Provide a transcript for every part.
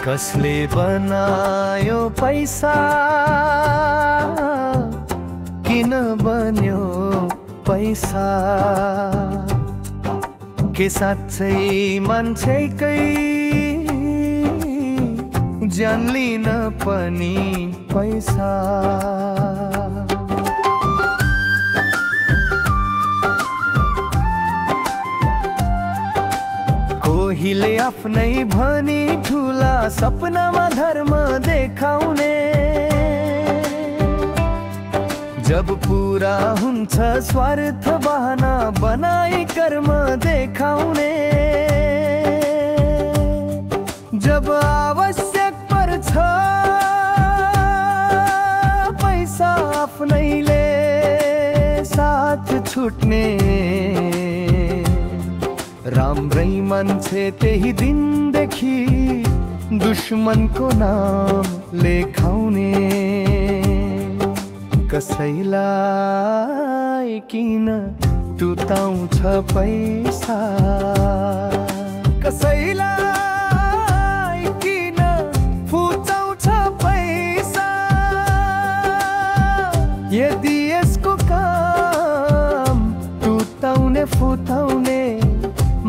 कसले बनायो पैसा किन बन्यो पैसा के साँच्चै मान्छेकै ज्यान लिन पनि पैसा कोहीले आफ्नै भनी ठुला सपनामा धर्म देखाउने जब पूरा हुन्छ स्वार्थ बहाना बनाई कर्म देखाउने जब आवश्यक पर्छ पैसा आफ्नैले साथ छुट्ने राम्रै मान्छे त्यही दिनदेखि दुश्मनको नाम लेखाउने कसैलाई किन टुटाउँछ पैसा कसैलाई किन फुटाउँछ पैसा यदि यसको काम टुटाउने फुटाउने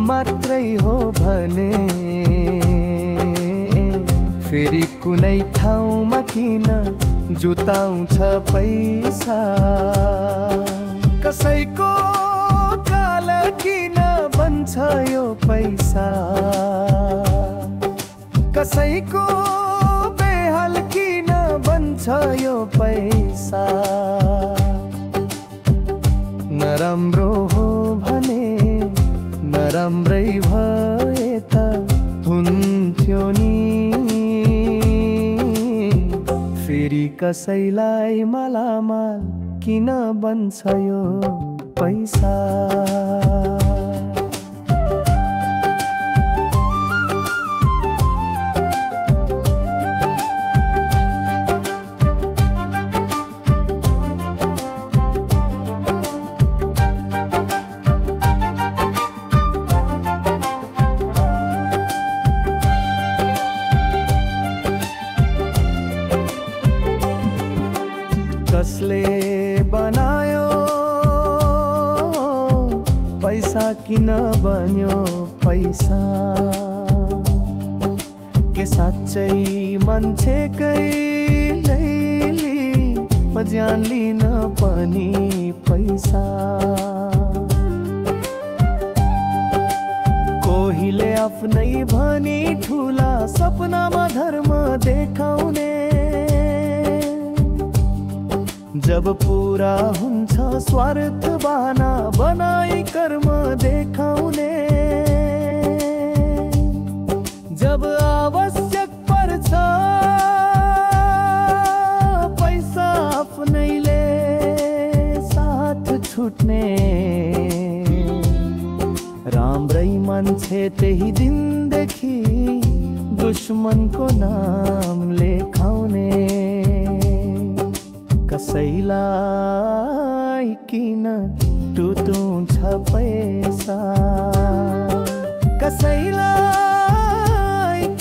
मात्रै हो भने फेरि कुनै ठाउँमा किन जुटाउँछ पैसा कसैको काल किन बन्छ यो पैसा कसैको बेहाल किन बन्छ यो पैसा नराम्रो हो भने नराम्रै भए त हुन्थ्यो नि फेरि कसैलाई मालामाल किन बन्छ यो पैसा कसले बनायो पैसा किन बन्यो पैसा के साँच्चै मान्छेकै ज्यान लिन पनि पैसा कोहीले आफ्नै भनी ठुला सपनामा धर्म देखाउने जब पूरा हुन्छ स्वार्थ बहाना बनाई कर्म देखाउने जब आवश्यक पर्छ पैसा आफ्नैले साथ छुट्ने राम्रै मान्छे त्यही दिनदेखि दुश्मनको नाम लेखाउने कसैलाई किन टुटाउँछ पैसा कसैलाई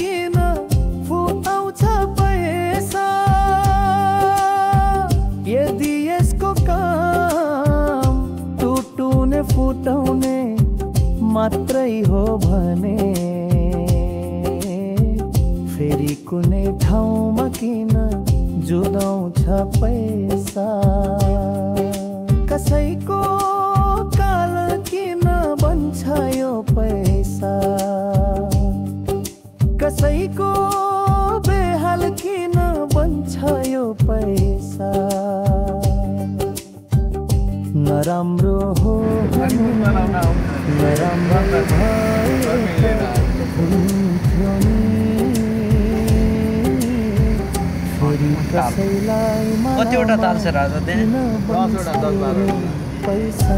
किन फुटाउँछ पैसा यदि यसको काम टुटाउने फुटाउने मात्रै हो भने फेरि कुनै ठाउँमा किन जुटाउँछ पैसा कसैको काल किन बन्छ यो पैसा कसैको बेहाल किन बन्छ यो पैसा नराम्रो हो नराम्रो कतिवटा ताल छ राजा पैसा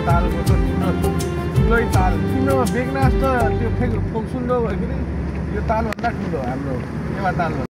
तालको ठुलै ताल तिम्रोमा बेगनास त त्यो फोक सुन्दो भयो कि यो तालभन्दा ठुलो हाम्रो नेवा तालभन्दा